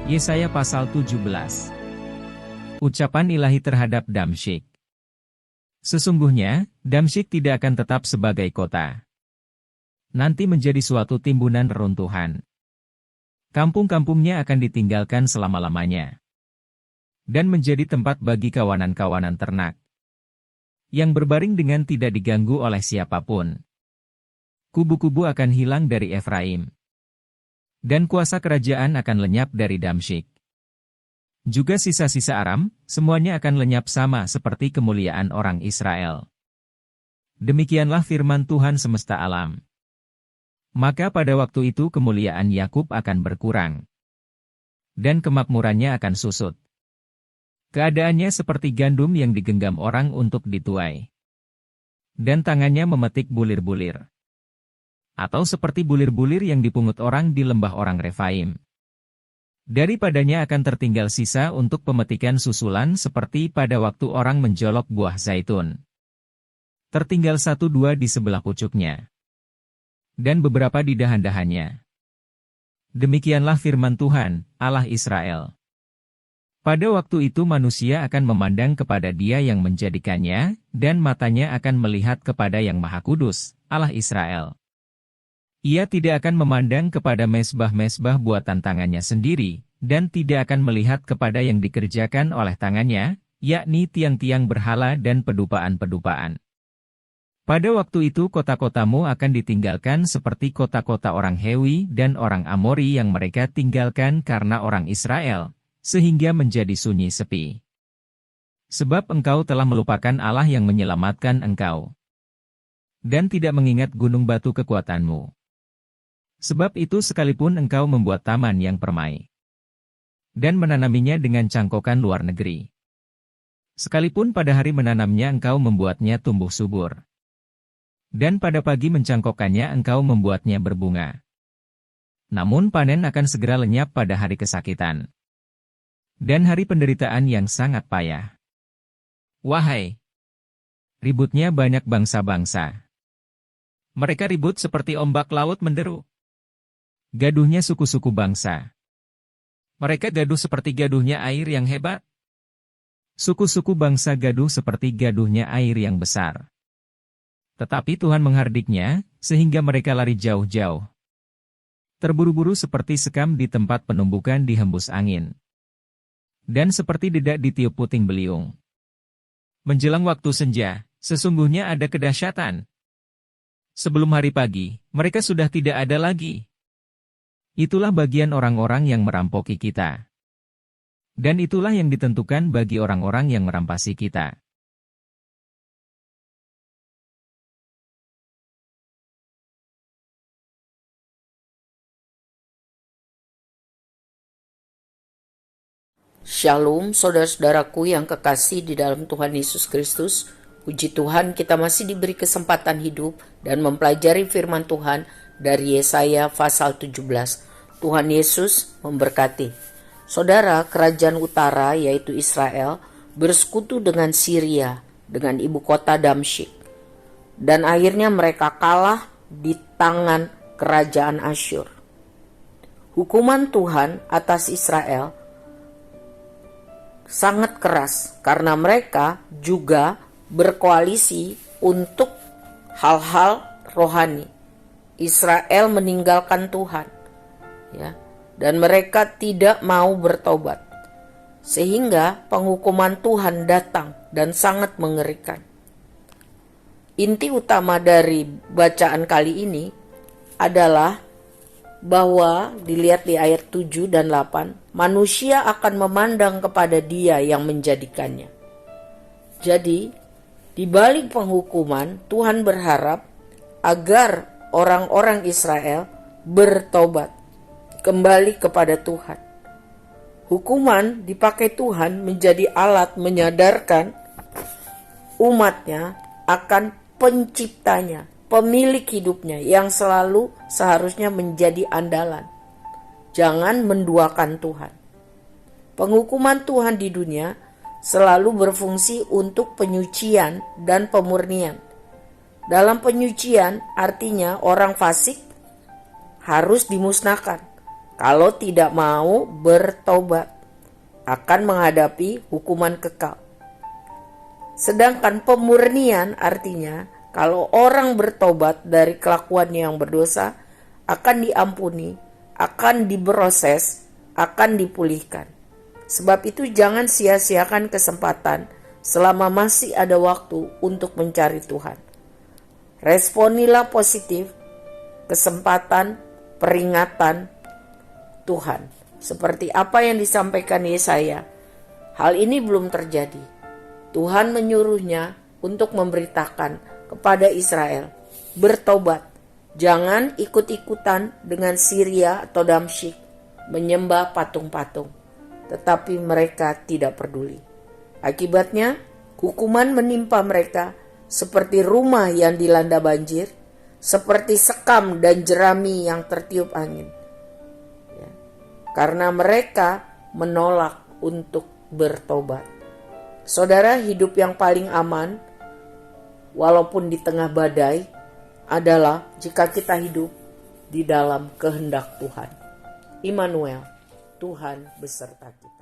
Yesaya pasal 17. Ucapan ilahi terhadap Damsyik. Sesungguhnya, Damsyik tidak akan tetap sebagai kota. Nanti menjadi suatu timbunan reruntuhan. Kampung-kampungnya akan ditinggalkan selama-lamanya. Dan menjadi tempat bagi kawanan-kawanan ternak. Yang berbaring dengan tidak diganggu oleh siapapun. Kubu-kubu akan hilang dari Efraim. Dan kuasa kerajaan akan lenyap dari Damsyik. Juga sisa-sisa Aram, semuanya akan lenyap sama seperti kemuliaan orang Israel. Demikianlah firman Tuhan semesta alam. Maka pada waktu itu kemuliaan Yakub akan berkurang. Dan kemakmurannya akan susut. Keadaannya seperti gandum yang digenggam orang untuk dituai. Dan tangannya memetik bulir-bulir. Atau seperti bulir-bulir yang dipungut orang di lembah orang Refaim. Daripadanya akan tertinggal sisa untuk pemetikan susulan seperti pada waktu orang menjolok buah zaitun. Tertinggal 1-2 di sebelah pucuknya. Dan beberapa di dahan-dahannya. Demikianlah firman Tuhan, Allah Israel. Pada waktu itu manusia akan memandang kepada Dia yang menjadikannya, dan matanya akan melihat kepada Yang Maha Kudus, Allah Israel. Ia tidak akan memandang kepada mezbah-mezbah buatan tangannya sendiri, dan tidak akan melihat kepada yang dikerjakan oleh tangannya, yakni tiang-tiang berhala dan pedupaan-pedupaan. Pada waktu itu kota-kotamu akan ditinggalkan seperti kota-kota orang Hewi dan orang Amori yang mereka tinggalkan karena orang Israel, sehingga menjadi sunyi sepi. Sebab engkau telah melupakan Allah yang menyelamatkan engkau, dan tidak mengingat gunung batu kekuatanmu. Sebab itu sekalipun engkau membuat taman yang permai, dan menanaminya dengan cangkokan luar negeri. Sekalipun pada hari menanamnya engkau membuatnya tumbuh subur. Dan pada pagi mencangkokannya engkau membuatnya berbunga. Namun panen akan segera lenyap pada hari kesakitan. Dan hari penderitaan yang sangat payah. Wahai! Ributnya banyak bangsa-bangsa. Mereka ribut seperti ombak laut menderu. Gaduhnya suku-suku bangsa. Mereka gaduh seperti gaduhnya air yang hebat. Suku-suku bangsa gaduh seperti gaduhnya air yang besar. Tetapi Tuhan menghardiknya, sehingga mereka lari jauh-jauh. Terburu-buru seperti sekam di tempat penumbukan dihembus angin. Dan seperti dedak ditiup puting beliung. Menjelang waktu senja, sesungguhnya ada kedahsyatan. Sebelum hari pagi, mereka sudah tidak ada lagi. Itulah bagian orang-orang yang merampoki kita. Dan itulah yang ditentukan bagi orang-orang yang merampasi kita. Shalom saudara-saudaraku yang kekasih di dalam Tuhan Yesus Kristus. Puji Tuhan kita masih diberi kesempatan hidup dan mempelajari firman Tuhan dari Yesaya pasal 17. Tuhan Yesus memberkati. Saudara, kerajaan utara yaitu Israel bersekutu dengan Syria, dengan ibu kota Damsyik. Dan akhirnya mereka kalah di tangan kerajaan Asyur. Hukuman Tuhan atas Israel sangat keras karena mereka juga berkoalisi untuk hal-hal rohani. Israel meninggalkan Tuhan, ya, dan mereka tidak mau bertobat, sehingga penghukuman Tuhan datang dan sangat mengerikan. Inti utama dari bacaan kali ini adalah bahwa dilihat di ayat 7 dan 8, manusia akan memandang kepada Dia yang menjadikannya. Jadi, di balik penghukuman, Tuhan berharap agar orang-orang Israel bertobat, kembali kepada Tuhan. Hukuman dipakai Tuhan menjadi alat menyadarkan umatnya akan penciptanya, pemilik hidupnya yang selalu seharusnya menjadi andalan. Jangan menduakan Tuhan. Penghukuman Tuhan di dunia selalu berfungsi untuk penyucian dan pemurnian. Dalam penyucian artinya orang fasik harus dimusnahkan. Kalau tidak mau bertobat, akan menghadapi hukuman kekal. Sedangkan pemurnian artinya kalau orang bertobat dari kelakuannya yang berdosa, akan diampuni, akan diproses, akan dipulihkan. Sebab itu jangan sia-siakan kesempatan selama masih ada waktu untuk mencari Tuhan. Responilah positif kesempatan peringatan Tuhan. Seperti apa yang disampaikan Yesaya, hal ini belum terjadi. Tuhan menyuruhnya untuk memberitakan kepada Israel, bertobat, jangan ikut-ikutan dengan Syria atau Damsyik menyembah patung-patung. Tetapi mereka tidak peduli. Akibatnya, hukuman menimpa mereka seperti rumah yang dilanda banjir, seperti sekam dan jerami yang tertiup angin. Karena mereka menolak untuk bertobat. Saudara, hidup yang paling aman, walaupun di tengah badai, adalah jika kita hidup di dalam kehendak Tuhan. Immanuel, Tuhan beserta kita.